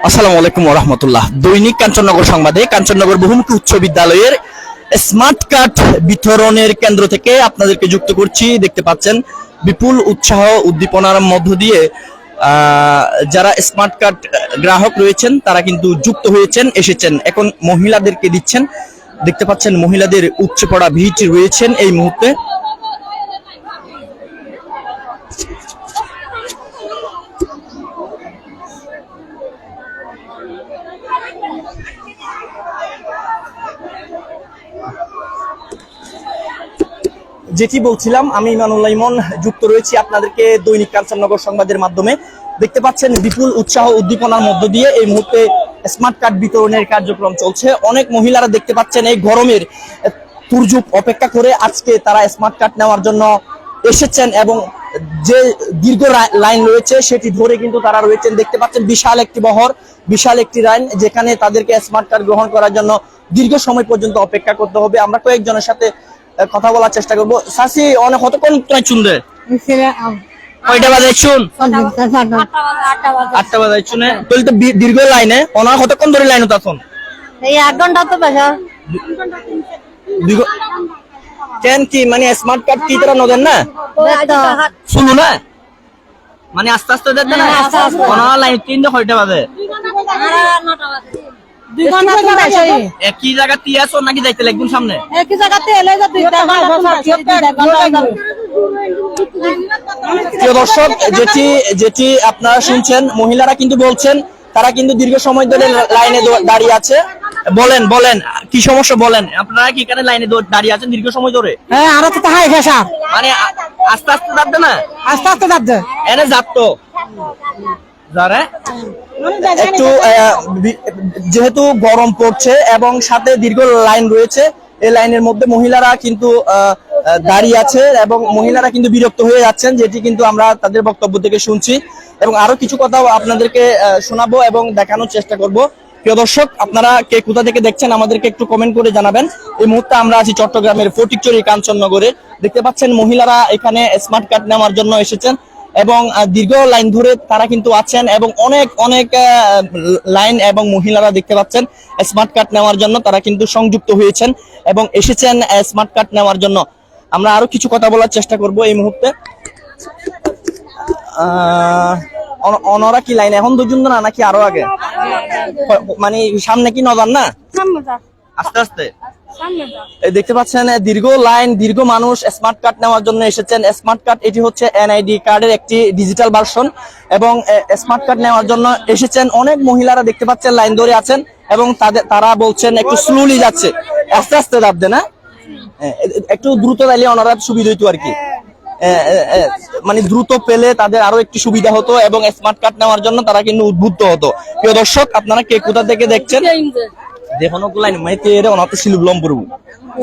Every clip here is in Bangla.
আসসালামু আলাইকুম ওয়া রাহমাতুল্লাহ। দৈনিক কাঞ্চননগর সংবাদে কাঞ্চননগর বহুমুখী উচ্চ বিদ্যালয়ের স্মার্ট কার্ড বিতরণের কেন্দ্র থেকে আপনাদেরকে যুক্ত করছি। দেখতে পাচ্ছেন বিপুল উৎসাহ উদ্দীপনার মধ্য দিয়ে যারা স্মার্ট কার্ড গ্রাহক রয়েছেন তারা কিন্তু যুক্ত হয়েছেন, এসেছেন। এখন মহিলাদেরকে দিচ্ছেন। দেখতে পাচ্ছেন মহিলাদের উপচে পড়া ভিড় রয়েছেন এই মুহূর্তে। যেটি বলছিলাম, আমি ইমানুল্লাহ ইমন যুক্ত রয়েছি আপনাদেরকে দৈনিক কাঞ্চননগর সংবাদের মাধ্যমে। দেখতে পাচ্ছেন বিপুল উৎসাহ উদ্দীপনার মধ্য দিয়ে এই মুহূর্তে স্মার্ট কার্ড বিতরণের কার্যক্রম চলছে। অনেক মহিলারা দেখতে পাচ্ছেন এই গরমের তুর্যুপ অপেক্ষা করে আজকে তারা স্মার্ট কার্ড নেওয়ার জন্য এসেছেন এবং যে দীর্ঘ লাইন রয়েছে সেটি ধরে কিন্তু তারা রয়েছেন। দেখতে পাচ্ছেন বিশাল একটি বহর, বিশাল একটি লাইন, যেখানে তাদেরকে স্মার্ট কার্ড গ্রহণ করার জন্য দীর্ঘ সময় পর্যন্ত অপেক্ষা করতে হবে। আমরা কয়েকজনের সাথে কথা বলার চেষ্টা করবো। সাসি অনেক কতক্ষণ চুনবে? কয়টা বাজে শুন? 8টা বাজে শুনে তুই তো দীর্ঘ লাইনে অনেক কতক্ষণ ধরে লাইনে তখন? এই 1 ঘন্টা তো বেশি। কেন কি মানে স্মার্ট কার্ড কি তারা নদেন না শুনো না, মানে আস্তে আস্তে দেন না কোন লাইন 3টা কয়টা বাজে? 2 ঘন্টা তো বেশি। একই জায়গাতে আছো নাকি যাইতে লাগবেন সামনে? একই জায়গাতে এলে যে 2 ঘন্টা প্রিয় দর্শক, যেটি আপনারা শুনছেন, মহিলারা কিন্তু বলছেন তারা কিন্তু দীর্ঘ সময় ধরে লাইনে দাঁড়িয়ে আছে। বলেন কি সমস্যা বলেন, আপনারা কি এখানে লাইনে দাঁড়িয়ে আছেন দীর্ঘ সময় ধরে? হ্যাঁ, আর তো তাই ফেসা মানে আস্তে আস্তে যাচ্ছে না, আস্তে আস্তে যাচ্ছে এনে যাতো যারা একটু যেহেতু গরম পড়ছে এবং সাথে দীর্ঘ লাইন রয়েছে, এই লাইনের মধ্যে মহিলারা কিন্তু দাঁড়িয়ে আছে এবং মহিলারা কিন্তু বিরক্ত হয়ে যাচ্ছেন, যেটি কিন্তু আমরা তাদের বক্তব্য থেকে শুনছি এবং আরো কিছু কথা আপনাদেরকে শোনাবো এবং দেখানোর চেষ্টা করব। প্রিয় দর্শক, আপনারা কে কোথা থেকে দেখছেন আমাদেরকে একটু কমেন্ট করে জানাবেন। এই মুহূর্তে আমরা আছি চট্টগ্রামের ফটিকছড়ি কাঞ্চননগরে। দেখতে পাচ্ছেন মহিলারা এখানে স্মার্ট কার্ড নেওয়ার জন্য এসেছেন এবং দীর্ঘ লাইন ধরে তারা কিন্তু আছেন এবং অনেক লাইন এবং মহিলারা দেখতে পাচ্ছেন স্মার্ট কার্ড নেওয়ার জন্য তারা কিন্তু সংযুক্ত হয়েছেন এবং এসেছেন স্মার্ট কার্ড নেওয়ার জন্য। আমরা আরো কিছু কথা বলার চেষ্টা করব এই মুহূর্তে। অনরা কি লাইন এখন 2 জন না নাকি আরো আগে? মানে সামনে কি নজান না, আস্তে আস্তে দেখতে পাচ্ছেন দীর্ঘ লাইন, দীর্ঘ মানুষ স্মার্ট কার্ড নেওয়ার জন্য এসেছেন। স্মার্ট কার্ড এটি হচ্ছে এনআইডি কার্ডের একটি ডিজিটাল ভার্সন এবং স্মার্ট কার্ড নেওয়ার জন্য এসেছেন অনেক মহিলারা দেখতে পাচ্ছেন লাইন ধরে আছেন এবং তারা বলছেন একটু স্লোলি যাচ্ছে, আস্তে আস্তে যাবে না, একটু দ্রুত যাইলে ওনারা সুবিধা হইতো আর কি, মানে দ্রুত পেলে তাদের আরো একটু সুবিধা হতো এবং স্মার্ট কার্ড নেওয়ার জন্য তারা কিন্তু উদ্বুদ্ধ হতো। প্রিয় দর্শক, আপনারা কে কোথা থেকে দেখছেন দেখুন লাইন মাইতে এর অনাতে সিলিপ লম পড়ব,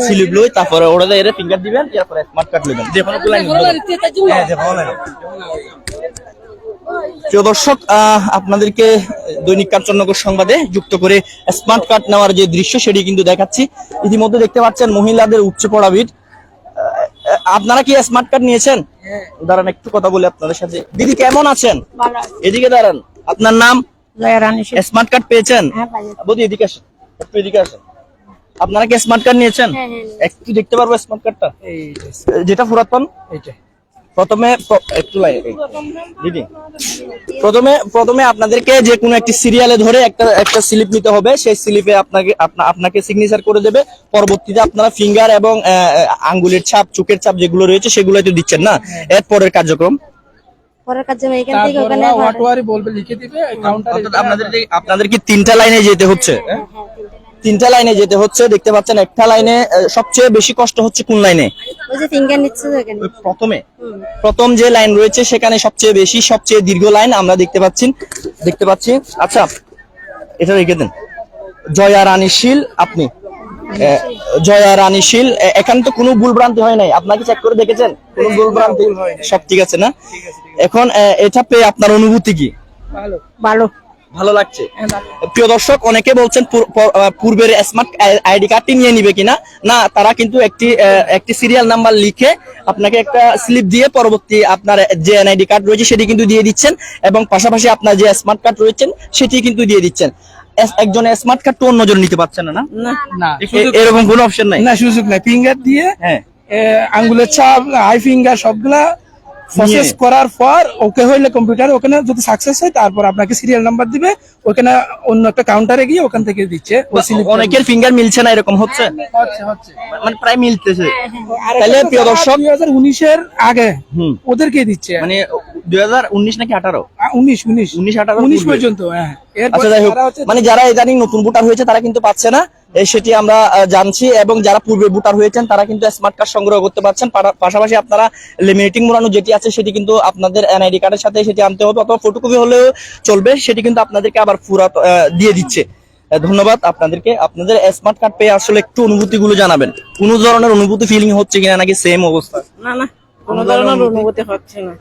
সিলিপ লই তারপরে ওরা এর ফিঙ্গার দিবেন, তারপরে স্মার্ট কার্ড নেবেন। দেখুন লাইন প্রিয় দর্শক, আপনাদেরকে দৈনিক কাঞ্চননগর সংবাদে যুক্ত করে স্মার্ট কার্ড নেওয়ার যে দৃশ্য সেটি কিন্তু দেখাচ্ছি। ইতিমধ্যে দেখতে পাচ্ছেন মহিলাদের উপচে পড়া ভিড়। আপনারা কি স্মার্ট কার্ড নিয়েছেন? দাঁড়ান একটু কথা বলে আপনাদের সাথে। দিদি কেমন আছেন? এদিকে দাঁড়ান। আপনার নাম? স্মার্ট কার্ড পেয়েছেন? বৌদি এদিকে আসেন, একটু এদিকে আসেন। আপনারা কি স্মার্ট কার্ড নিয়েছেন? একটু দেখতে পারবো স্মার্ট কার্ডটা, যেটা পুরাতন? এইটা প্রথমে একটু দিদি প্রথমে আপনাদেরকে যে কোনো একটি সিরিয়ালে ধরে একটা স্লিপ নিতে হবে। সেই স্লিপে আপনাকে সিগনেচার করে দেবে। পরবর্তীতে আপনারা ফিঙ্গার এবং আঙ্গুলের ছাপ, চোখের ছাপ যেগুলো রয়েছে সেগুলো তো দিচ্ছেন না। এর পরের কার্যক্রম আপনাদের কি 3টা লাইনে যেতে হচ্ছে? 3টা লাইনে যেতে হচ্ছে। দেখতে পাচ্ছেন একটা লাইনে সবচেয়ে বেশি কষ্ট হচ্ছে কোন লাইনে? প্রথম যে লাইন রয়েছে সেখানে সবচেয়ে দীর্ঘ লাইন আমরা দেখতে পাচ্ছি। আচ্ছা, এটা রেখে দেন। জয়া রানী শীল, আপনি জয়া রানী শীল, এখানে তো কোনো ভুলভ্রান্তি হয় নাই, আপনাকে চেক করে দেখেছেন? কোনো ভুলভ্রান্তি সব ঠিক আছে না? এখন এটা পেয়ে আপনার অনুভূতি কি? ভালো লাগছে। প্রিয় দর্শক, অনেকে বলছেন পূর্বের স্মার্ট আইডি কার্ডটি নিয়ে নিবে কিনা, না তারা কিন্তু একটি সিরিয়াল নাম্বার লিখে আপনাকে একটা স্লিপ দিয়ে পরবর্তী আপনার যে এনআইডি কার্ড রয়েছে সেটি কিন্তু দিয়ে দিচ্ছেন, এবং পাশাপাশি আপনার যে স্মার্ট কার্ড রয়েছেন সেটি কিন্তু দিয়ে দিচ্ছেন। একজন স্মার্ট কার্ড তো অন্যজন নিতে পারছেন না, না এরকম কোনো অপশন নাই। না, সুযোগ নাই। ফিঙ্গার দিয়ে হ্যাঁ, আঙ্গুলের ছাপ, আই ফিঙ্গার সবগুলা প্রসেস করার পর ওকে হইলে কম্পিউটার ওখানে যদি সাকসেস হয় তারপর আপনাকে সিরিয়াল নাম্বার দিবে, ওখানে অন্য একটা কাউন্টারে গিয়ে ওখান থেকে দিচ্ছে। অনেকের ফিঙ্গার মিলছে না, এরকম হচ্ছে, মানে প্রায় মিলতেছে। তাহলে প্রিয় দর্শক, 2019 এর আগে ওদেরকে দিচ্ছে, মানে 2019 নাকি 18 19 পর্যন্ত। হ্যাঁ, আচ্ছা যাই হোক, মানে যারা ইদানিং নতুন ভোটার হয়েছে তারা কিন্তু পাচ্ছে না, সেটি আমরা জানছি, এবং যারা পূর্বে ভোটার হয়েছেন তারা কিন্তু স্মার্ট কার্ড সংগ্রহ করতে পারছেন। পাশাপাশি আপনারা লেমিনেটিং মোড়ানো যেটি আছে সেটি কিন্তু আপনাদের এনআইডি কার্ডের সাথে সেটি আনতে হবে, অথবা ফটোকপি হলেও চলবে, সেটি কিন্তু আপনাদেরকে আবার পুরা দিয়ে দিচ্ছে। ধন্যবাদ আপনাদেরকে। আপনাদের স্মার্ট কার্ড পেয়ে আসলে একটু অনুভূতি গুলো জানাবেন, কোন ধরনের অনুভূতি ফিলিং হচ্ছে কিনা, নাকি সেম অবস্থা? না কোনো ধরনের অনুভূতি হচ্ছে না,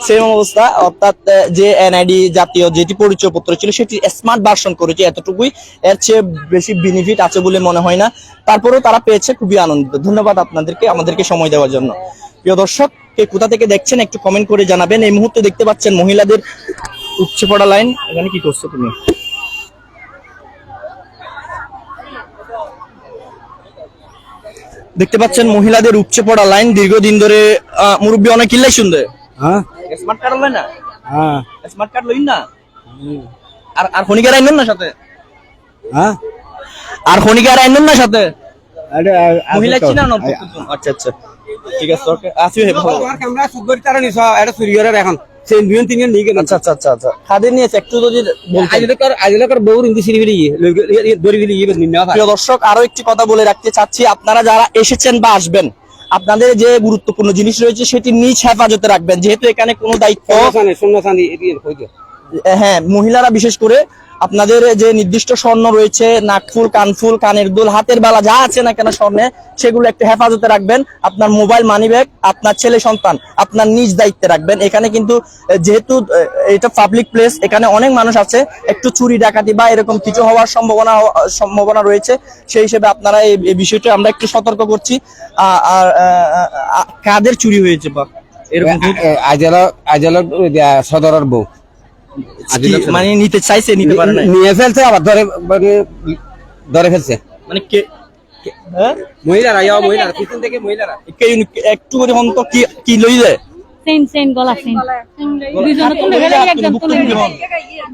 সেম অবস্থা। অর্থাৎ যে এনআইডি জাতীয় যেটি পরিচয় পত্র ছিল সেটি স্মার্ট ভার্সন করেছে, এতটুকুই, এর চেয়ে বেশি বেনিফিট আছে বলে মনে হয় না। তারপরেও তারা পেয়েছে, খুবই আনন্দিত। ধন্যবাদ আপনাদেরকে আমাদেরকে সময় দেওয়ার জন্য। প্রিয় দর্শক, কে কোথা থেকে দেখছেন একটু কমেন্ট করে জানাবেন। এই মুহূর্তে দেখতে পাচ্ছেন মহিলাদের উপচে পড়া লাইন। এখানে কি করছো তুমি? দেখতে পাচ্ছেন মহিলাদের উপচে পড়া লাইন, দীর্ঘদিন ধরে। মুরব্বী অনেক কিল্লাই শুনবে। হ্যাঁ, স্মার্ট কার্ড লই না? হ্যাঁ, স্মার্ট কার্ড লই না? আর খনিকার আইনেন না সাথে? হ্যাঁ, আর খনিকার আইনেন না সাথে? মহিলা চিনা না? আচ্ছা আচ্ছা, ঠিক আছে, ওকে। আসি হে ভালো। আমরা সুগরি তারা নিছ, এটা সুরিয়রের এখন সেই দুজন তিনজন নিয়ে গেল। আচ্ছা আচ্ছা আচ্ছা আচ্ছা, খাদের নিয়েছে একটু যদি বলতেন। আজলকর বউর ইন্দি সিরিবিরি দড়ি গলি ইবে নিনা। প্রিয় দর্শক, আরো একটি কথা বলে রাখতে চাচ্ছি, আপনারা যারা এসেছেন বা আসবেন, আপনাদের যে গুরুত্বপূর্ণ জিনিস রয়েছে সেটি নিজ হেফাজতে রাখবেন, যেহেতু এখানে কোনো দায়িত্ব, হ্যাঁ, মহিলারা বিশেষ করে আপনাদের যে নির্দিষ্ট স্বর্ণ রয়েছে, নাকফুল, কানফুল, কানের দুল, হাতের বালা যা আছে না কেন স্বর্ণে, সেগুলো একটু হেফাজতে রাখবেন। আপনার মোবাইল, মানি ব্যাগ, আপনার ছেলে সন্তান আপনার নিজ দায়িত্বে রাখবেন। এখানে কিন্তু যেহেতু এটা পাবলিক প্লেস, এখানে অনেক মানুষ আছে, একটু চুরি ডাকাতি বা এরকম কিছু হওয়ার সম্ভাবনা রয়েছে, সেই হিসেবে আপনারা এই বিষয়টা আমরা একটু সতর্ক করছি। আর কাদের চুরি হয়েছে বা এরকম আজল সদরের বউ মানে নিতে চাইছে, নিতে পারে না, নিয়ে ফেলছে, আবার ধরে ফেলছে। মানে কে মহিলারা মহিলারা পিছন থেকে মহিলারা একটু করে হন তো কি লই যায় সেন গলা সেন দুইজন তুলে গেলে একজন তুলে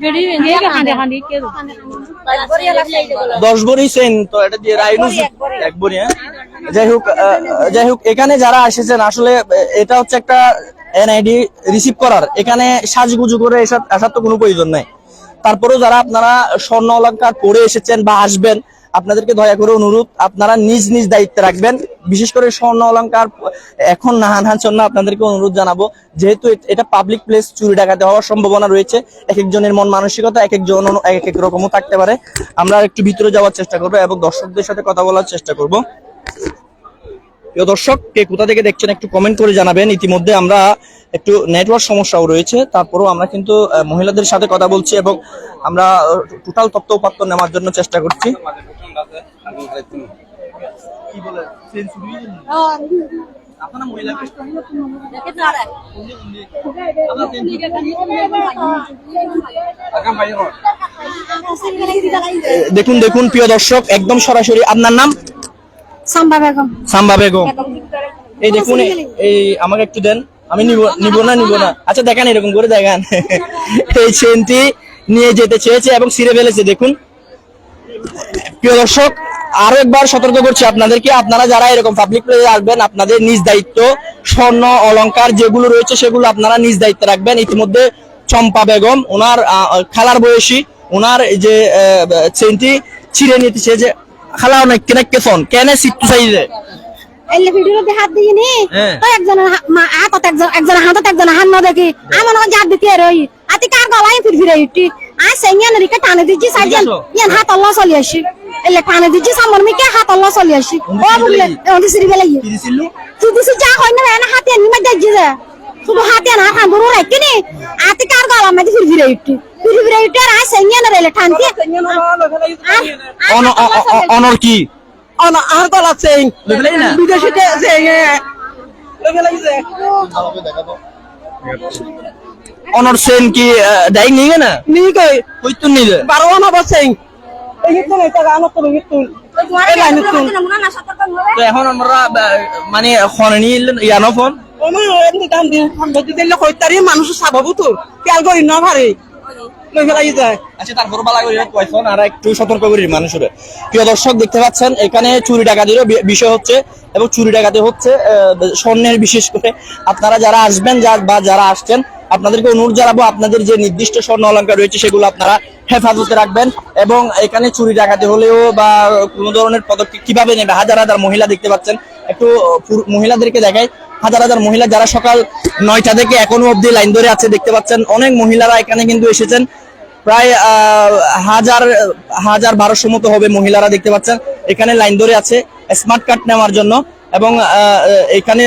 বেড়ি নিয়ে কাঁদে কাঁদে কে 10 ভরি সেন তো এটা দিয়ে রাইনু এক ভরি। হ্যাঁ, যাই হোক এখানে যারা এসেছেন আসলে এটা হচ্ছে একটা এনআইডি রিসিভ করার, এখানে সাজগুজু করে আসার তো কোনো প্রয়োজন নাই। তারপরেও যারা আপনারা স্বর্ণ অলংকার পরে এসেছেন বা আসবেন, আপনাদেরকে দয়া করে অনুরোধ, আপনারা নিজ নিজ দায়িত্বে রাখবেন। বিশেষ করে স্বর্ণ অলংকার এখন না আনার জন্য আপনাদেরকে অনুরোধ জানাবো, যেহেতু এটা পাবলিক প্লেস, চুরি ডাকাতি হওয়ার সম্ভাবনা রয়েছে। এক একজনের মন মানসিকতা এক একজন এক এক রকমও থাকতে পারে। আমরা একটু ভিতরে যাওয়ার চেষ্টা করবো এবং দর্শকদের সাথে কথা বলার চেষ্টা করব। প্রিয় দর্শক, কে কোথা থেকে দেখছেন একটু কমেন্ট করে জানাবেন। ইতিমধ্যে আমরা একটু নেটওয়ার্ক সমস্যাও রয়েছে, তারপরেও আমরা কিন্তু মহিলাদের সাথে কথা বলছি এবং আমরা টোটাল তথ্য উপাত্ত নেওয়ার জন্য চেষ্টা করছি। দেখুন দেখুন প্রিয় দর্শক, একদম সরাসরি। আপনার নাম? সাম্বা বেগম। সাম্বা বেগম। এই দেখুন, এই আমাকে একটু দেন, আমি নিব না। আচ্ছা দেখেন, এরকম করে দেখেন। এই চেনটি নিয়ে যেতে চেয়েছে এবং ছিঁড়ে ফেলেছে। দেখুন প্রিয় দর্শক, আরো একবার সতর্ক করছি আপনাদেরকে, আপনারা যারা এরকম পাবলিক প্লেসে আসবেন, আপনাদের নিজ দায়িত্ব, স্বর্ণ অলংকার যেগুলো রয়েছে সেগুলো আপনারা নিজ দায়িত্বে রাখবেন। ইতিমধ্যে চম্পা বেগম, ওনার খালার বয়সী, ওনার যে চেনটি ছিঁড়ে নিতে চেয়েছে। খালা অনেক কেন কেনে সিট্টু চাইছে এই ভিডিওতে হাত দিয়ে নি তো একজনের হাতত একজনের হাতত একজনের হাত না দেখি আমার হাত দিতে রই আতি কার গলায় ফিরে উঠি আর সেঙ্গান রিকা টানে দিছি সাইজন ইয়ান হাত আল্লাহ চলি আসি এলে টানে দিছি সামর মিকে হাত আল্লাহ চলি আসি ও বললে ওদি সিরি বেলাই কি দিছিল কি দিছি যা হয় না হাতে নি মা যাই যে শুধু হাতে না হাত বড় রাখি নি আতি কার গলা আমি ফির ফিরে উঠি আর আয় সেঙ্গিয়া না রেলে ঠান্তি অনর কি আর গলা চেইন দেখলেই না বিদেশিতে অনর সেন কি দাই নিয়ে না নি কই কই তুই নিয়ে 12 আনা বসেন এই তো এটা গানো তো তুই এই লাইন তুই তো এখন আমরা মানে ফোন নিয়ে ইয়ানো ফোন ওমা এমনি দাম দিন যদি দিলে কইতারি মানুষ সাবাবু তো তেল করি না ভারে লই ফেলাই যায় আচ্ছা তারপর বালা করে কয়জন আর একটু সতর্ক করি মানুষের। প্রিয় দর্শক দেখতে পাচ্ছেন এখানে চুরি ডাকাতিরও বিষয় হচ্ছে এবং চুরি ডাকাতি হচ্ছে স্বর্ণের, বিশেষ করে আপনারা যারা আসবেন বা যারা আসছেন আপনাদেরকে অনুরোধ জানাবো আপনাদের যে নির্দিষ্ট স্বর্ণ অলংকার রয়েছে সেগুলো আপনারা হেফাজতে রাখবেন এবং এখানে চুরি ডাকাতি হলেও বা কোনো ধরনের পদক্ষেপ কিভাবে নেবে। হাজার হাজার মহিলা দেখতে পাচ্ছেন, একটু মহিলাদেরকে দেখাই, হাজার হাজার মহিলা যারা সকাল 9টা থেকে এখনো অব্দি লাইন ধরে আছে দেখতে পাচ্ছেন। অনেক মহিলারা এখানে কিন্তু এসেছেন, প্রায় 1200 মতো হবে মহিলারা দেখতে পাচ্ছেন এখানে লাইন ধরে আছে স্মার্ট কার্ড নেওয়ার জন্য। এবং এখানে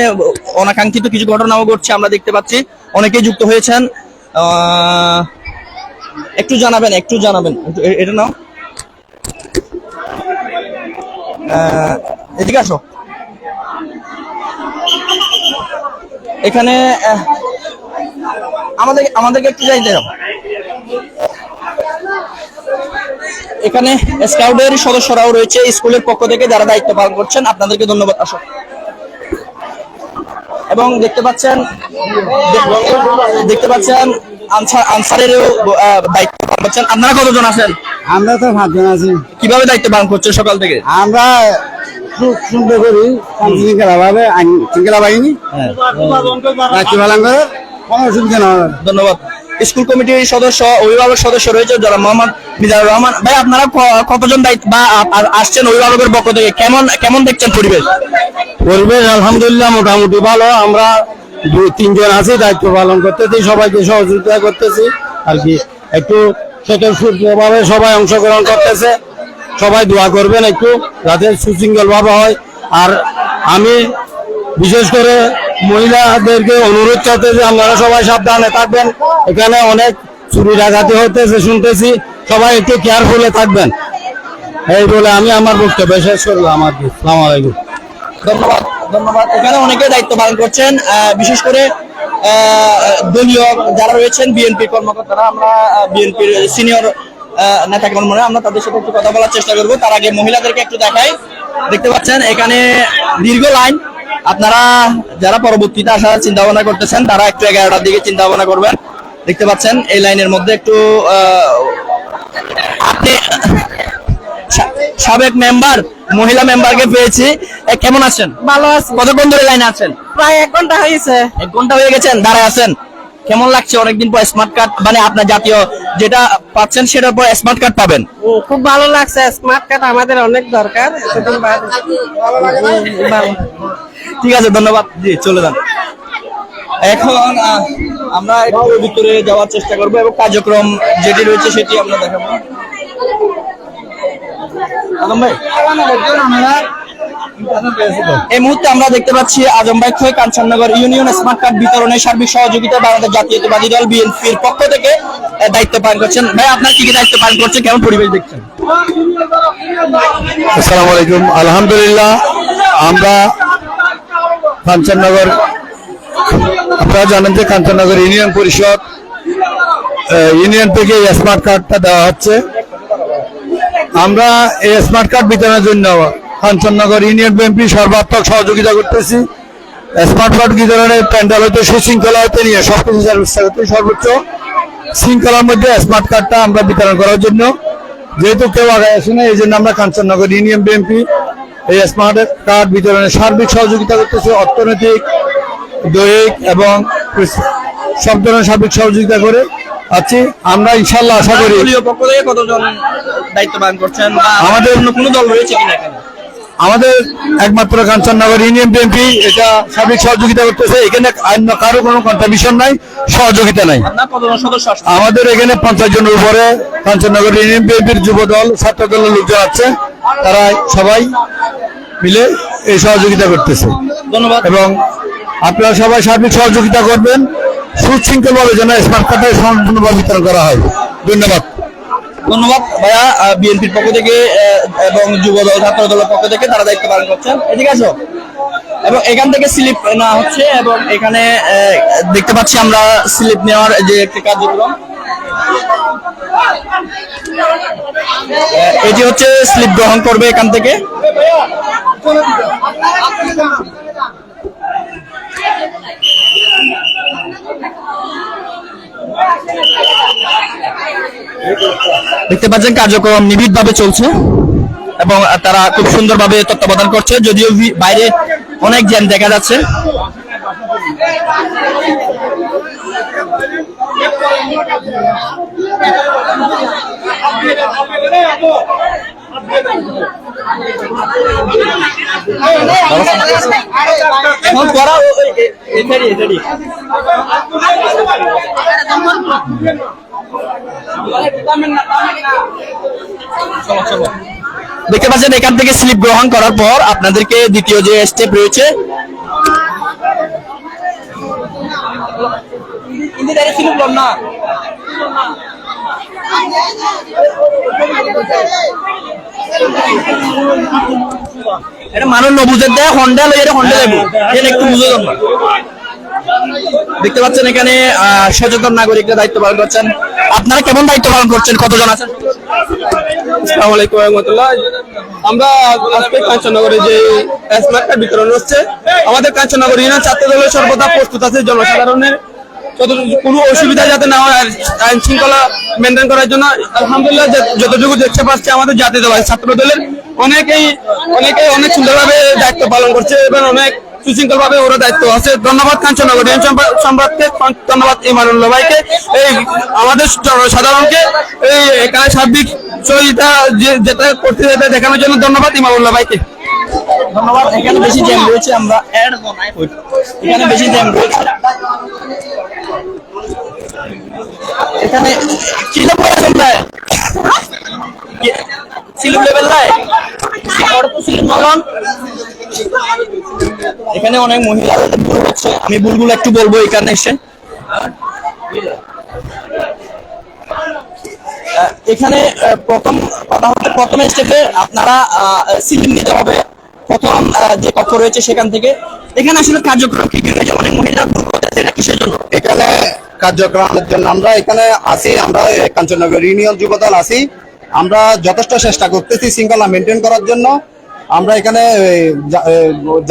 অনাকাঙ্ক্ষিত কিছু ঘটনাও ঘটছে আমরা দেখতে পাচ্ছি, অনেকেই যুক্ত হয়েছেন। একটু জানাবেন এটা নাও, এদিকে আসো। এখানে আমাদেরকে একটু যাইতে হবে। এখানে স্কাউটের সদস্যরাও রয়েছে স্কুলের পক্ষ থেকে যারা দায়িত্ব পালন করছেন, আপনাদেরকে ধন্যবাদ। আসো। এবং দেখতে পাচ্ছেন আনসারেরও দায়িত্ব পালন করছেন। আপনারা কতজন আছেন? আমরা তো 5 জন আছি। কিভাবে দায়িত্ব পালন করছেন সকাল থেকে? আমরা শুনতে করি শৃঙ্খলা ভাবে শৃঙ্খলা বাহিনী দায়িত্ব পালন করে, কোনো অসুবিধা না হবে। ধন্যবাদ। স্কুল কমিটির সদস্য, অভিভাবক সদস্য রয়েছে যারা মোহাম্মদ মিজানুর রহমান ভাই, আপনারা কতজন দায়িত্ব বা আসছেন অভিভাবকের পক্ষ থেকে, কেমন দেখছেন পরিবেশ? পরিবেশ আলহামদুলিল্লাহ মোটামুটি ভালো। আমরা 2-3 জন আছি দায়িত্ব পালন করতেছি, সবাইকে সহযোগিতা করতেছি আর কি। একটু স্বতঃস্ফূর্তভাবে সবাই অংশগ্রহণ করতেছে, সবাই দোয়া করবেন একটু যাতে সুশৃঙ্খল ভাবে হয়। আর আমি বিশেষ করে মহিলাদেরকে অনুরোধ করতে যে আপনারা সবাই সাবধানে থাকবেন, এখানে অনেক চুরি ডাকাতি হতেছে শুনতেছি, সবাই একটু কেয়ারফুলে থাকবেন। এই বলে আমি আমার বক্তব্য শেষ করলাম। আসসালামু আলাইকুম। ধন্যবাদ। এখানে অনেকে দায়িত্ব পালন করছেন, বিশেষ করে দলীয় যারা রয়েছেন বিএনপি কর্মকর্তারা, আমরা বিএনপির সিনিয়র নেতা কর্মীরা, আমরা তাদের সাথে একটু কথা বলার চেষ্টা করবো। তার আগে মহিলাদেরকে একটু দেখাই। দেখতে পাচ্ছেন এখানে দীর্ঘ লাইন। আপনারা যারা পরবর্তীতে আসার চিন্তা ভাবনা করতেছেন তারা একটু 11টার দিকে চিন্তা ভাবনা করবেন। দেখতে পাচ্ছেন এই লাইনের মধ্যে একটু আপনি সাবেক মেম্বার, মহিলা মেম্বারকে পেয়েছি, কেমন আছেন? ভালো আছে। কতক্ষণ ধরে লাইনে আছেন? প্রায় 1 ঘন্টা হয়েছে। 1 ঘন্টা হয়ে গেছেন দাঁড়ায় আছেন। কেমন লাগছে অনেকদিন পর স্মার্ট কার্ড, মানে আপনার জাতীয় যেটা পাচ্ছেন সেটার পর স্মার্ট কার্ড পাবেন? খুব ভালো লাগছে। স্মার্ট কার্ড আমাদের অনেক দরকার। ঠিক আছে, ধন্যবাদ। জি চলে যান। এখন আমরা একটু ভিতরে যাওয়ার চেষ্টা করবো এবং কার্যক্রম যেটি রয়েছে সেটি আমরা দেখাবো। আজম ভাই, এই মুহূর্তে আমরা দেখতে পাচ্ছি আজম ভাই খোয় কাঞ্চননগর ইউনিয়ন স্মার্ট কার্ড বিতরণের সার্বিক সহযোগিতা বাংলাদেশ জাতীয়তাবাদী দল বিএনপির পক্ষ থেকে দায়িত্ব পালন করছেন। ভাই আপনার কি দায়িত্ব পালন করছেন, কেমন পরিবেশ দেখছেন? আসসালামু আলাইকুম। আলহামদুলিল্লাহ, আমরা কাঞ্চননগর, আপনারা জানেন যে কাঞ্চননগর ইউনিয়ন পরিষদ ইউনিয়ন থেকে স্মার্ট কার্ডটা দেওয়া হচ্ছে। আমরা এই স্মার্ট কার্ড বিতরণের জন্য কাঞ্চননগর ইউনিয়ন বিএনপি সর্বাত্মক সহযোগিতা করতেছি। স্মার্ট কার্ড বিতরণের প্যান্ডেল হইতে সুশৃঙ্খলা হতে নিয়ে সবকিছু ব্যবস্থা করতে সর্বোচ্চ শৃঙ্খলার মধ্যে স্মার্ট কার্ডটা আমরা বিতরণ করার জন্য, যেহেতু কেউ আগে আসে না, এই জন্য আমরা কাঞ্চননগর ইউনিয়ন বিএনপি এই স্মার্ট কার্ড বিতরণে সার্বিক সহযোগিতা করতেছে। অর্থনৈতিক, দৈহিক এবং সব ধরনের সার্বিক সহযোগিতা করে আছি। আমরা ইনশাল্লাহ আশা করি। দলীয় পক্ষ থেকে কতজন দায়িত্ব পালন করছেন? আমাদের অন্য কোনো দল রয়েছে কিনা এখানে? আমাদের একমাত্র কাঞ্চননগর ইউনিয়ন বিএনপি এটা সার্বিক সহযোগিতা করতেছে। এখানে অন্য কারো কোনো কন্ট্রিবিউশন নাই, সহযোগিতা নাই। আপনার কতজন সদস্য আসছে? আমাদের এখানে 50 জনের উপরে কাঞ্চননগর ইউনিয়ন বিএনপির যুব দল, ছাত্র দলের লোকজন আছে, তারা সবাই মিলে এই সহযোগিতা করতেছে। ধন্যবাদ। এবং আপনারা সবাই সার্বিক সহযোগিতা করবেন সুশৃঙ্খলভাবে যেন স্মার্ট কার্ডটা সম্পূর্ণভাবে বিতরণ করা হয়। ধন্যবাদ। ধন্যবাদ ভাইয়া। বিএনপির পক্ষ থেকে এবং যুব দল ছাত্র দলের পক্ষ থেকে তারা দায়িত্ব পালন করছেন। এদিকে আসো। এবং এখান থেকে স্লিপ নেওয়া হচ্ছে এবং এখানে দেখতে পাচ্ছি আমরা স্লিপ নেওয়ার যে একটি কার্যক্রম, এটি হচ্ছে স্লিপ গ্রহণ করবে এখান থেকে। দেখতে পাচ্ছেন কার্যক্রম নিবিড়ভাবে চলছে এবং তারা খুব সুন্দরভাবে তত্ত্বাবধান করছে, যদিও বাইরে অনেক জ্যাম দেখা যাচ্ছে। দেখতে পাচ্ছেন এখান থেকে স্লিপ গ্রহণ করার পর আপনাদেরকে দ্বিতীয় যে স্টেপ রয়েছে এটা মানুষ নবুজের দেয় হন্ডা লই এটা হন্ডা দেবো একটু বুঝে যাবো। দেখতে পাচ্ছেন এখানে সচেতন নাগরিকরা দায়িত্ব পালন করছেন। আপনারা কেমন দায়িত্ব পালন করছেন, কতজন আছেন? আসসালামু আলাইকুম ওয়া রাহমাতুল্লাহ। আমরা আজকে কাঞ্চননগরে যে স্মার্ট কার্ড বিতরণ হচ্ছে, আমাদের কাঞ্চননগর ইউনিয়ন ছাত্র দলের সর্বদা প্রস্তুত আছে জনসাধারণের কোনো অসুবিধা যাতে না হয় আইন শৃঙ্খলা মেনটেন করার জন্য। আলহামদুলিল্লাহ যতটুকু দেখতে পাচ্ছি আমাদের জাতীয় দল ছাত্র দলের অনেকেই অনেক সুন্দরভাবে দায়িত্ব পালন করছে এবং অনেক সুশৃঙ্খল ভাবে ওরা দায়িত্ব আছে। ধন্যবাদ কাঞ্চননগর ইউনিয়ন সম্রাটকে, ধন্যবাদ ইমানুল্লাহ ভাইকে, এই আমাদের জনসাধারণকে এই এখানে সার্বিক সহযোগিতা যেটা করতে যেতে দেখানোর জন্য ধন্যবাদ ইমানুল্লাহ ভাইকে। ধন্যবাদ। এখানে বেশি জ্যাম রয়েছে, আমরা এখানে বেশি জ্যাম রয়েছে। এখানে সিলুপ চলবে, সিলুপ লেভেল নাই, এখানে অনেক মহিলা হচ্ছে। আমি ভুলগুলো একটু বলবো এখানে এসে। এখানে প্রথম স্টেপে আপনারা সিলিং নিতে হবে। প্রথম যে কক্ষ রয়েছে সেখান থেকে এখানে আসলে কার্যক্রম কি অনেক মহিলা কিসের জন্য এখানে কার্যক্রমের জন্য আমরা এখানে আছি, আমরা কাঞ্চননগর ইউনিয়ন যুবদল আছি। আমরা যথেষ্ট চেষ্টা করতেছি শৃঙ্খলা মেনটেন করার জন্য। আমরা এখানে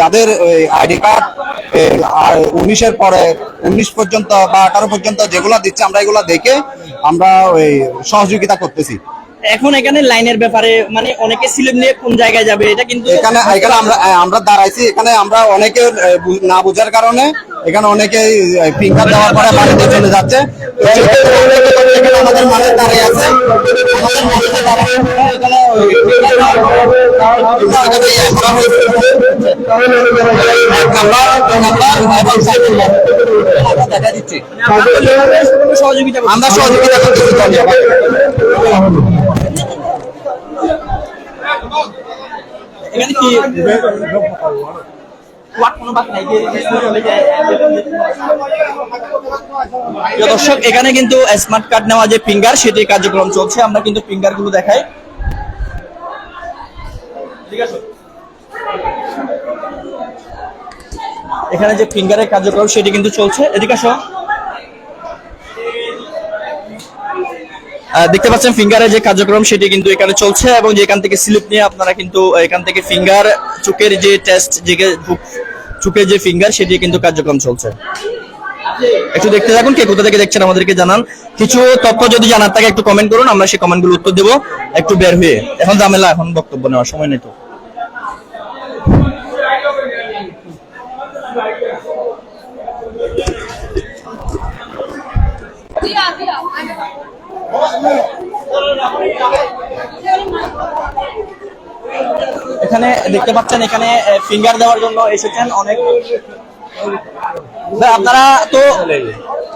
যাদের আইডি কার্ড 19-এর পরে 19 পর্যন্ত বা 18 পর্যন্ত যেগুলা দিচ্ছে আমরা এগুলা দেখে আমরা ওই সহযোগিতা করতেছি। এখন এখানে লাইনের ব্যাপারে মানে অনেকে স্লিপ নিয়ে কোন জায়গায় যাবে এটা কিন্তু এখানে আমরা দাঁড়াইছি, এখানে আমরা অনেকে না বোঝার কারণে এখানে অনেকে ফিঙ্গার দেওয়ার পরে বাড়িতে চলে যাচ্ছে। আমাদের মাঠে দাঁড়িয়ে আছে, আমরা সহযোগিতা করতেছি। এখানে কি দর্শক এখানে কিন্তু স্মার্ট কার্ড নেওয়া যে ফিঙ্গার সেটি কার্যক্রম চলছে। আমরা কিন্তু ফিঙ্গার গুলো দেখাই। এখানে যে ফিঙ্গারের কার্যক্রম সেটি কিন্তু চলছে। এদিকে আসো। দেখতে পাচ্ছেন ফিঙ্গারের যে কার্যক্রম সেটি কিন্তু এখানে চলছে এবং যেখান থেকে স্লিপ নিয়ে আপনারা কিন্তু এখান থেকে ফিঙ্গার চোখের যে টেস্ট চোখের যে ফিঙ্গার সেটি কিন্তু কার্যক্রম চলছে। একটু দেখতে থাকুন, কে কোথা থেকে দেখছেন আমাদেরকে জানান। কিছু তথ্য যদি জানার থাকে একটু কমেন্ট করুন, আমরা সেই কমেন্ট গুলো উত্তর দেবো একটু বের হয়ে। এখন ঝামেলা, এখন বক্তব্য নেওয়ার সময় নেই তো। এখানে দেখতে পাচ্ছেন এখানে ফিঙ্গার দেওয়ার জন্য এসেছেন অনেক। আপনারা তো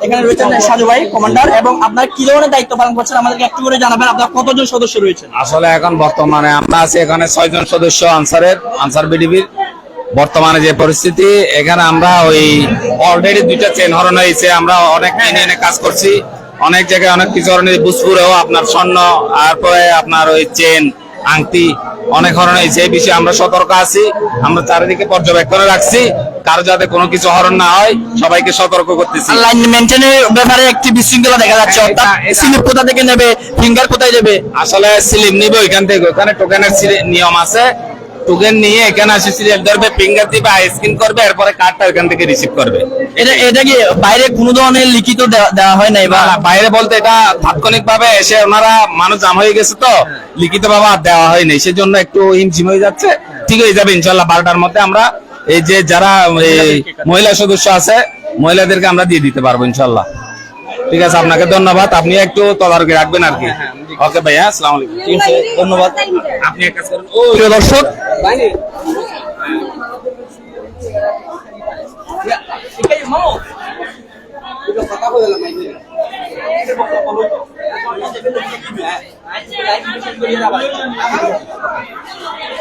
এখানে রয়েছেন সাজু ভাই কমান্ডার, এবং আপনারা কি ধরনের দায়িত্ব পালন করছেন আমাদেরকে একটু করে জানাবেন। আপনারা কতজন সদস্য রয়েছেন? আসলে এখন বর্তমানে আমরা আছি এখানে 6 জন সদস্য আনসার বিডিবির। বর্তমানে যে পরিস্থিতি, এখানে আমরা ওই অলরেডি 2টা চেন হরণ হয়েছে। আমরা অনেক ইউনিয়নে কাজ করছি, অনেক জায়গায় অনেক কিছু হরণের, বুসপুরেও আপনার স্বর্ণ, তারপরে আপনার ওই চেন আংটি অনেক হরণ হয়েছে। এই বিষয়ে আমরা সতর্ক আছি, আমরা চারিদিকে পর্যবেক্ষণে রাখছি, কারো যাতে কোনো কিছু হরণ না হয় সবাইকে সতর্ক করতেছি। লাইন মেনটেনের ব্যাপারে একটি বিশৃঙ্খলা দেখা যাচ্ছে, অর্থাৎ স্লিপ কোথা থেকে নেবে, ফিঙ্গার কোথায় দেবে? আসলে স্লিপ নিবে ওইখান থেকে, ওখানে টোকেনের নিয়ম আছে, টোকেন নিয়ে এখানে আসে সিরিয়াল ধরবে, ফিঙ্গার দিবে, স্ক্যান করবে, এরপরে কার্ডটা এখান থেকে রিসিভ করবে। এটা কি বাইরে কোনো ধরনের লিখিত দেওয়া হয় নাই বা? বাইরে বলতে এটা তাৎক্ষণিক ভাবে এসে ওনারা মানুষ জাম হয়ে গেছে, তো লিখিত ভাবে আর দেওয়া হয়নি, সেজন্য একটু হিমঝিম হয়ে যাচ্ছে। ঠিক হয়ে যাবে ইনশাল্লাহ 12টার মধ্যে। আমরা এই যে যারা মহিলা সদস্য আছে, মহিলাদেরকে আমরা দিয়ে দিতে পারবো ইনশাল্লাহ। ঠিক আছে, আপনাকে ধন্যবাদ, আপনি একটু তদারকি রাখবেন আর কি। ওকে ভাইয়া, আসসালামু আলাইকুম। ঠিক আছে, ধন্যবাদ। আপনি এক কাজ করেন, প্রিয় দর্শক,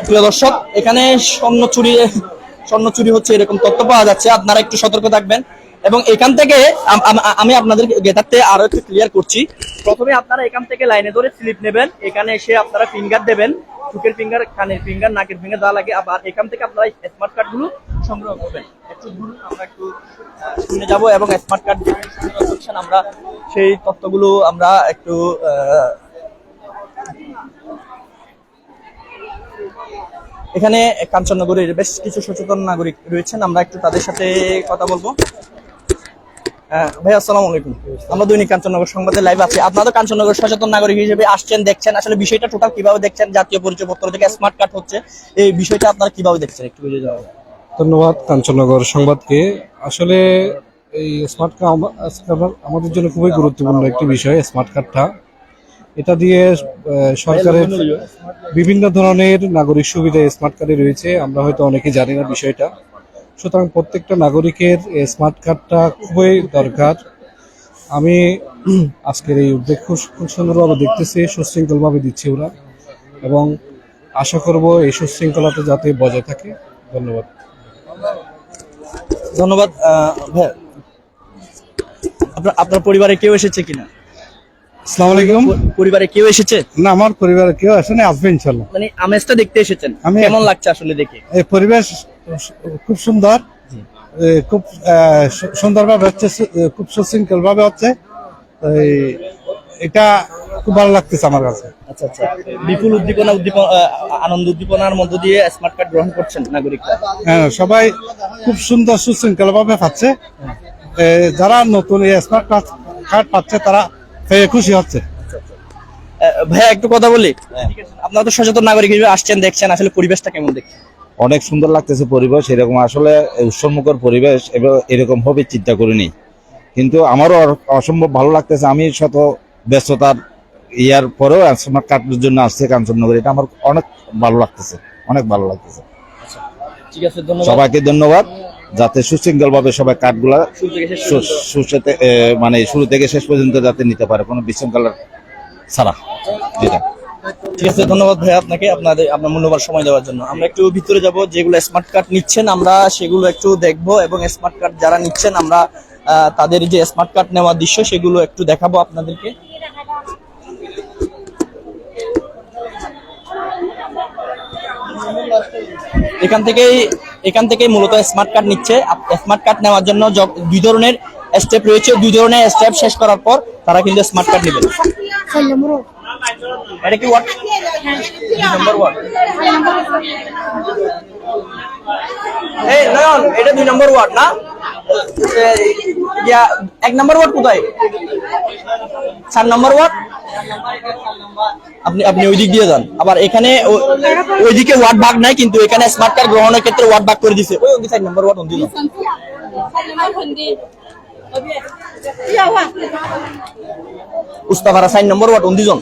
প্রিয় দর্শক, এখানে স্বর্ণ চুরি হচ্ছে এরকম তথ্য পাওয়া যাচ্ছে, আপনারা একটু সতর্ক থাকবেন। এবং এখান থেকে আমি আপনাদের গেটারতে আরো একটু ক্লিয়ার করছি। প্রথমে আপনারা এখান থেকে লাইনে ধরে স্লিপ নেবেন, এখানে এসে আপনারা ফিঙ্গার দেবেন, চোখের ফিঙ্গার, কানের ফিঙ্গার, নাকের ফিঙ্গার যা লাগে, আবার এখান থেকে আপনারা স্মার্ট কার্ড গুলো সংগ্রহ করবেন। একটু ধরুন, আমরা একটু শুনে যাব এবং স্মার্ট কার্ড সংগ্রহ করছেন, আমরা সেই তথ্যগুলো আমরা একটু এখানে কাঞ্চননগরের বেশ কিছু সচেতন নাগরিক রয়েছেন, আমরা একটু তাদের সাথে কথা বলবো। ভাই আসসালামু আলাইকুম, আমরা দৈনিক কাঞ্চননগর সংবাদে লাইভ আছি। আপনারা কাঞ্চননগর সচেতন নাগরিক হিসেবে আসছেন, দেখছেন, আসলে বিষয়টা টোটাল কিভাবে দেখছেন? জাতীয় পরিচয়পত্র থেকে স্মার্ট কার্ড হচ্ছে, এই বিষয়টা আপনারা কিভাবে দেখছেন একটু বুঝে যাওয়া। ধন্যবাদ কাঞ্চননগর সংবাদকে। আসলে এই স্মার্ট কার্ড আমাদের জন্য খুবই গুরুত্বপূর্ণ একটি বিষয়। স্মার্ট কার্ডটা, এটা দিয়ে সরকারের বিভিন্ন ধরনের নাগরিক সুবিধা স্মার্ট কার্ডে রয়েছে, আমরা হয়তো অনেকে জানি না বিষয়টা। সুতরাং প্রত্যেকটা নাগরিকের স্মার্ট কার্ডটা খুবই দরকার। আমি আজকের এই উদ্যোগ খুব সুন্দরভাবে দেখতেছি, সুশৃঙ্খলভাবে দিচ্ছে ওরা, এবং আশা করব এই সুশৃঙ্খলাটা যাতে বজায় থাকে। ধন্যবাদ। ধন্যবাদ ভাই। আপনার পরিবারে কেউ এসেছে কিনা? আসসালামু আলাইকুম। পরিবারে কেউ এসেছে? না, আমার পরিবারে কেউ আসেনি, আসবে ইনশাল্লাহ। মানে আমেজটা দেখতে এসেছেন, আমি কেমন লাগছে আসলে দেখে? এই পরিবেশ খুব সুন্দর, খুব সুন্দরভাবে হচ্ছে, খুব সুশৃঙ্খল ভাবে হচ্ছে, এটা খুব ভালো লাগতেছে আমার কাছে। আচ্ছা আচ্ছা, বিপুল আনন্দ উদ্দীপনার মধ্য দিয়ে স্মার্ট কার্ড গ্রহণ করছেন নাগরিকরা? হ্যাঁ, সবাই খুব সুন্দর সুশৃঙ্খল ভাবে পাচ্ছে। যারা নতুন এই স্মার্ট কার্ড পাচ্ছে তারা পেয়ে খুশি হচ্ছে। ভাইয়া একটু কথা বলি, আপনারা তো সচেতন নাগরিক হিসেবে আসছেন, দেখছেন, আসলে পরিবেশটা কেমন দেখছেন? অনেক সুন্দর লাগতেছে পরিবেশ, এরকম আসলে উৎসবমুখর পরিবেশ এরকম হবে চিন্তা করিনি, কিন্তু আমারও অসম্ভব ভালো লাগতেছে। আমি শত ব্যস্ততার ইয়ার পরেও স্মার্ট কার্ডের জন্য আসছে কাঞ্চননগর, এটা আমার অনেক ভালো লাগতেছে, অনেক ভালো লাগতেছে। ঠিক আছে, ধন্যবাদ সবাইকে ধন্যবাদ, যাতে সুশৃঙ্খল ভাবে সবাই কার্ডগুলা মানে শুরু থেকে শেষ পর্যন্ত যাতে নিতে পারে, কোনো বিশৃঙ্খলা ছাড়া। যেটা ঠিক আছে, ধন্যবাদ ভাই আপনাকে, আপনার মূল্যবান সময় দেওয়ার জন্য। আমরা একটু ভিতরে যাব, যেগুলো স্মার্ট কার্ড নিচ্ছেন আমরা সেগুলো একটু দেখবো, এবং স্মার্ট কার্ড যারা নিচ্ছেন আমরা তাদের যে স্মার্ট কার্ড নেওয়ার দৃশ্য সেগুলো একটু দেখাবো আপনাদেরকে। এখান থেকে মূলত স্মার্ট কার্ড নিচ্ছে। স্মার্ট কার্ড নেওয়ার জন্য দুই ধরনের স্টেপ রয়েছে, দুই ধরনের স্টেপ শেষ করার পর তারা কিন্তু স্মার্ট কার্ড নেবেন। এটা কি ওয়ার্ড? 2 নম্বর ওয়ার্ড। এই নয়ন, এটা 2 নম্বর ওয়ার্ড না? 1 নম্বর ওয়ার্ড কোথায়? 4 নম্বর ওয়ার্ড। আপনি ওই দিক দিয়ে যান। আবার এখানে ওইদিকে ওয়ার্ড ভাগ নাই, কিন্তু এখানে স্মার্ট কার্ড গ্রহণের ক্ষেত্রে ওয়ার্ড ভাগ করে দিছে। ওই 4 নম্বর ওয়ার্ড দিল। উস্তাপাড়া 4 নম্বর ওয়ার্ড অন্দিজন।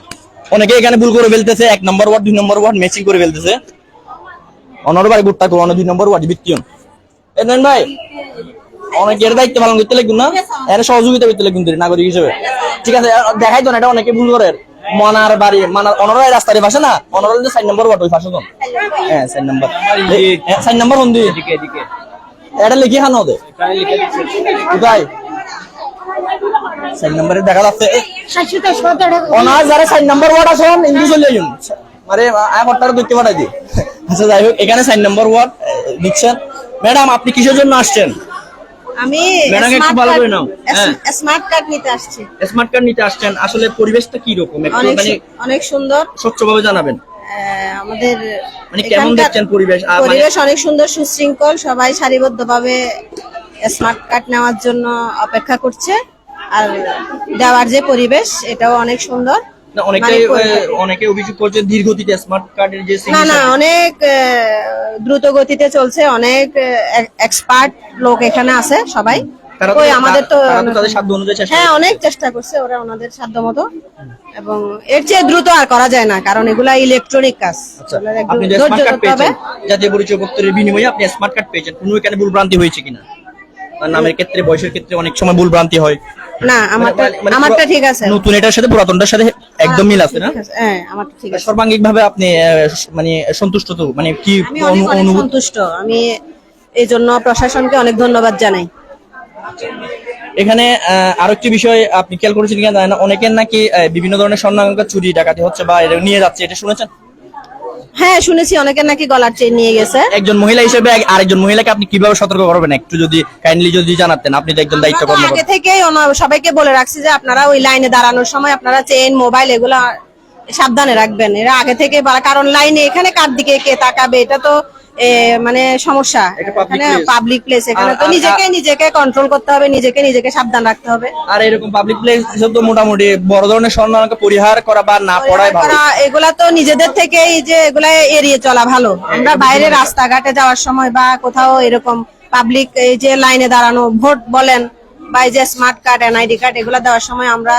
অনেকে এখানে ভুল করে ফেলতেছে, 1 নম্বর ওয়ার্ড 2 নম্বর ওয়ার্ড ম্যাচিং করে ফেলতেছে। অনর বাড়ি গুট্টা করো, 2 নম্বর ওয়ার্ড বিত্তিয়ন। নেন ভাই, অনেকের দায়িত্ব পালন করতে লাগবে না, এর সহযোগিতা করতে লাগবে নাগরিক হিসেবে। ঠিক আছে, দেখাই তো না, এটা অনেকে ভুল করে। মনার বাড়ি অনরাই রাস্তার পাশে না অনরাল 4 নম্বর ওয়ার্ড ওই পাশে কোন হ্যাঁ 4 নম্বর 4 নম্বর হন্দি এদিকে এটা লিখি খানো দে কোথায় 4 নম্বরে দেখা যাচ্ছে অনার যারা 4 নম্বর ওয়ার্ড আছেন ইন্দি চলে যান আরে আয়ারটা দেখতে পাঠাই দি আচ্ছা যাই হোক এখানে 4 নম্বর ওয়ার্ড দিচ্ছেন ম্যাডাম আপনি কিসের জন্য আসছেন আমি ম্যাডাম একটু ভালো করে নাও স্মার্ট কার্ড নিতে আসছি। স্মার্ট কার্ড নিতে আসছেন আসলে পরিবেশটা কি রকম একটু মানে অনেক সুন্দর স্বচ্ছভাবে জানাবেন আমাদের মানে কেমন দেখছেন পরিবেশ পরিবেশ অনেক সুন্দর সুশৃঙ্খল সবাই সারিবদ্ধভাবে স্মার্ট কার্ড নেওয়ার জন্য অপেক্ষা করছে আর দেওয়ার যে পরিবেশ এটাও অনেক সুন্দর না অনেকে অভিযোগ করছে ধীর গতিতে স্মার্ট কার্ডের যে না অনেক দ্রুত গতিতে চলছে অনেক এক্সপার্ট লোক এখানে আছে সবাই ওই আমাদের তো তাদের সাধ্য অনুযায়ী হ্যাঁ অনেক চেষ্টা করছে ওরা ওনাদের সাধ্য মতো এবং এর চেয়ে দ্রুত আর করা যায় না কারণ এগুলা ইলেকট্রনিক কাজ আপনি যে স্মার্ট কার্ড পেয়েছেন জাতীয় পরিচয়পত্রের বিনিময়ে আপনি স্মার্ট কার্ড পেয়েছেন কোনো এখানে ভুলভ্রান্তি হয়েছে কিনা নামের ক্ষেত্রে বয়সের ক্ষেত্রে অনেক সময় ভুলভ্রান্তি হয় না আমারটা ঠিক আছে নতুন এটার সাথে পুরাতনটার সাথে একদম মিল আছে না হ্যাঁ আমারটা ঠিক আছে সর্বাঙ্গিক ভাবে আপনি মানে সন্তুষ্ট তো মানে কি অনুভূতি সন্তুষ্ট আমি এই জন্য প্রশাসনকে অনেক ধন্যবাদ জানাই এখানে আরেকটি বিষয় আপনি খেয়াল করেছেন কিনা জানেন না অনেকের নাকি বিভিন্ন ধরনের স্বর্ণালংকার চুরি ডাকাতি হচ্ছে বা এটা নিয়ে যাচ্ছে এটা শুনেছেন হ্যাঁ শুনেছি অনেকের নাকি গলার চেইন নিয়ে গেছে একজন মহিলা হিসেবে আরেকজন মহিলাকে আপনি কিভাবে সতর্ক করবেন একটু যদি কাইন্ডলি যদি জানাতেন আপনি তো একজন দায়িত্ব কর্মকর্তা আগে থেকেই সবাইকে বলে রাখছি যে আপনারা ওই লাইনে দাঁড়ানোর সময় আপনারা চেইন মোবাইল এগুলা সাবধানে রাখবেন এরা আগে থেকে কারণ লাইনে এখানে কার দিকে কে তাকাবে এটা তো মানে সমস্যা এখানে পাবলিক প্লেস এখানে তো নিজেকে কন্ট্রোল করতে হবে নিজেকে সাবধান রাখতে হবে আর এরকম পাবলিক প্লেস তো মোটামুটি বড় ধরনের স্বর্ণালঙ্কার পরিহার করা বা না পড়াই ভালো এগুলা তো নিজেদের থেকেই যে এগুলা এড়িয়ে চলা ভালো আমরা বাইরে রাস্তাঘাটে যাওয়ার সময় বা কোথাও এরকম পাবলিক এই যে লাইনে দাঁড়ানো ভোট বলেন বা এই যে স্মার্ট কার্ড এনআইডি কার্ড এগুলা দেওয়ার সময় আমরা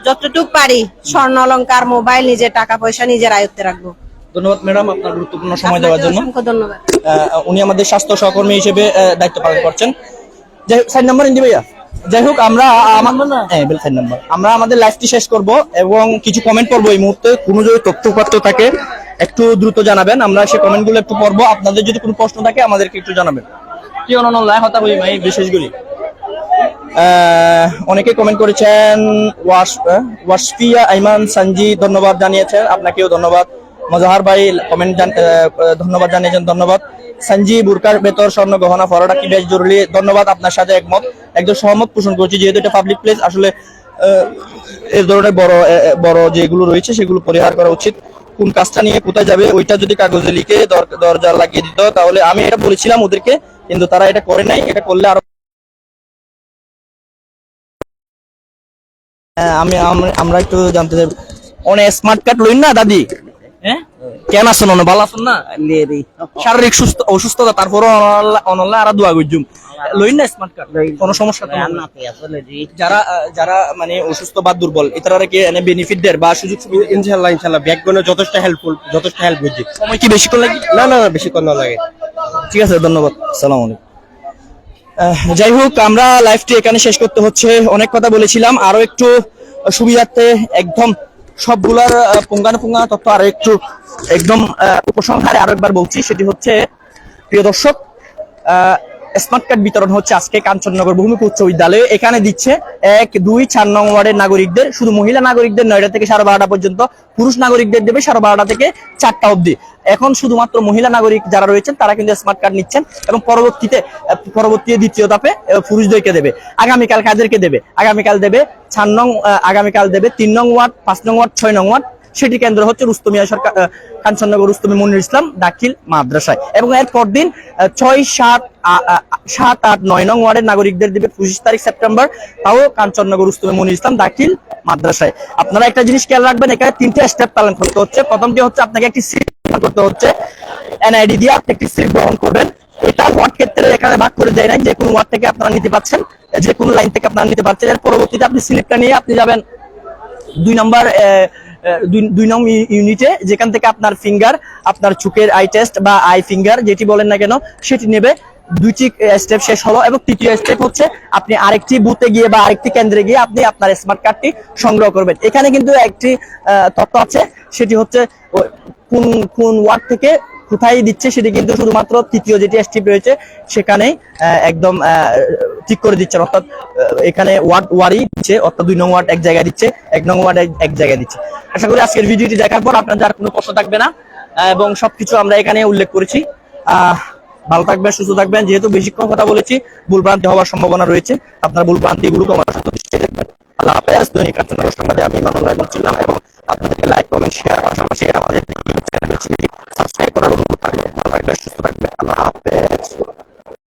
যতটুকু পারি স্বর্ণ অলংকার মোবাইল নিজের টাকা পয়সা নিজের আয়ত্তে রাখবো ধন্যবাদ ম্যাডাম আপনার গুরুত্বপূর্ণ সময় দেওয়ার জন্য ধন্যবাদ উনি আমাদের স্বাস্থ্য সহকর্মী হিসেবে দায়িত্ব পালন করছেন যাই হোক 4 নম্বর ইন্দি ভাইয়া যাই হোক আমরা আমাদের লাইভটি শেষ করব এবং কিছু কমেন্ট করবো এই মুহূর্তে কোনো যদি তথ্যপত্র থাকে একটু দ্রুত জানাবেন আমরা সেই কমেন্টগুলো একটু পড়বো আপনাদের যদি কোনো প্রশ্ন থাকে আমাদেরকে একটু জানাবেন কি অনন্য লাইভ হতা হই ভাই বিশেষগুলি অনেকে কমেন্ট করেছেন ওয়াসফিয়া আইমান সানজি ধন্যবাদ জানিয়েছেন আপনাকেও ধন্যবাদ মজাহার ভাই কমেন্ট ধন্যবাদ জানিয়েছেন ধন্যবাদ সঞ্জি বুরকার ভেতর স্বর্ণ গহনা পরাটা কি বেশ জরুরি ধন্যবাদ আপনার সাথে একমত একদম সহমত পোষণ করছি যেহেতু এটা পাবলিক প্লেস আসলে এই ধরনের বড় যেগুলো রয়েছে সেগুলো পরিহার করা উচিত কোন কাজটা নিয়ে কোথায় যাবে ওইটা যদি কাগজে লিখে দরজা লাগিয়ে দিত তাহলে আমি এটা বলেছিলাম ওদেরকে কিন্তু তারা এটা করে নাই এটা করলে আরো আমরা একটু জানতে চাই অনেক স্মার্ট কার্ড লইন না দাদি হ্যাঁ কেন আছেন অনেক ভালো আছেন না শারীরিক অসুস্থতা তারপরে অনলাইন আর দোয়া করছুম লইন না স্মার্ট কার্ড কোনো সমস্যা তো না যারা মানে অসুস্থ বা দুর্বল এটারা কি এনে বেনিফিট দেয় বা সুযোগ সুবিধা ইনশাআল্লাহ ব্যাকগ্রাউন্ডে যথেষ্ট হেল্প করছে সময় কি বেশিক্ষণ লাগে না বেশিক্ষণ না লাগে ঠিক আছে ধন্যবাদ আসসালামু আলাইকুম যাই হোক আমরা লাইভটি এখানে শেষ করতে হচ্ছে অনেক কথা বলেছিলাম আরো একটু সুবিধার্থে একদম সবগুলার পুঙ্খানুপুঙ্খ তথ্য আরো একটু একদম উপসংহারে আরো একবার বলছি সেটি হচ্ছে প্রিয় দর্শক স্মার্ট কার্ড বিতরণ হচ্ছে আজকে কাঞ্চননগর বহুমুখী উচ্চ বিদ্যালয়ে এখানে দিচ্ছে 1, 2, 4 নং ওয়ার্ডের নাগরিকদের শুধু মহিলা নাগরিকদের 9টা থেকে 12:30 পর্যন্ত পুরুষ নাগরিকদের দেবে 12:30 থেকে 4টা অবধি এখন শুধুমাত্র মহিলা নাগরিক যারা রয়েছেন তারা কিন্তু স্মার্ট কার্ড নিচ্ছেন এবং পরবর্তী দ্বিতীয় ধাপে পুরুষদেরকে দেবে আগামীকাল কাদেরকে দেবে আগামীকাল দেবে 4 নং আগামীকাল দেবে 3 নং ওয়ার্ড 5 নং ওয়ার্ড 6 নং ওয়ার্ড সেটি কেন্দ্র হচ্ছে রুস্তমিয়া সরকার কাঞ্চননগর রুস্তমি মনির ইসলাম দাখিল মাদ্রাসায় এবং এর পরদিন 6, 7, 8, 9 নং ওয়ার্ডের নাগরিকদের দেবে 25 তারিখ সেপ্টেম্বর তাও কাঞ্চননগর রুস্তমি মনির ইসলাম দাখিল মাদ্রাসায় আপনারা একটা জিনিস খেয়াল রাখবেন এখানে 3টে স্টেপ পালন করতে হচ্ছে প্রথমটি হচ্ছে আপনাকে একটি স্লিপ করতে হচ্ছে এনআইডি দিয়ে আপনি একটি স্লিপ গ্রহণ করবেন এটা ওয়ার্ড ক্ষেত্রে এখানে ভাগ করে দেয় না যে কোনো ওয়ার্ড থেকে আপনারা নিতে পারছেন যে কোনো লাইন থেকে আপনারা নিতে পারছেন এর পরবর্তীতে আপনি স্লিপটা নিয়ে আপনি যাবেন 2 নং ইউনিটে যেখান থেকে আপনার ফিঙ্গার আপনার চোখের আই টেস্ট বা আই ফিঙ্গার যেটি বলেন না কেন সেটি নেবে দুইটি স্টেপ শেষ হলো এবং তৃতীয় স্টেপ হচ্ছে আপনি আরেকটি বুথে গিয়ে বা আরেকটি কেন্দ্রে গিয়ে আপনি আপনার স্মার্ট কার্ডটি সংগ্রহ করবেন। এখানে কিন্তু একটি তথ্য আছে, সেটি হচ্ছে কোন কোন ওয়ার্ড থেকে কোথায় দিচ্ছে সেটি কিন্তু শুধুমাত্র তৃতীয় যেটি স্টেপ রয়েছে সেখানেই একদম ঠিক করে দিচ্ছে, অর্থাৎ এখানে ওয়ার্ডই দিচ্ছে, অর্থাৎ 2 নং ওয়ার্ড এক জায়গায় দিচ্ছে, 1 নং ওয়ার্ড এক জায়গায় দিচ্ছে। আশা করি আজকের ভিডিওটি দেখার পর আপনাদের আর কোনো প্রশ্ন থাকবে না এবং সবকিছু আমরা এখানে উল্লেখ করেছি। ভালো থাকবেন, সুস্থ থাকবেন। যেহেতু বেশিক্ষণ কথা বলেছি, ভুলভ্রান্তি হওয়ার সম্ভাবনা রয়েছে, আপনার ভুলভ্রান্তিগুলো আমার সাথে দৃষ্টি রাখবেন। আল্লাহ হাফেজ। দৈনিক কার্যক্রম সংবাদে আমি ইমানুল রহমান ছিলাম এবং আপনাদেরকে লাইক, কমেন্ট, শেয়ার পাশাপাশি আমাদের ইউটিউব চ্যানেলটি সাবস্ক্রাইব করার অনুরোধ থাকবে। ভালো থাকবেন, সুস্থ থাকবেন। আল্লাহ হাফেজ।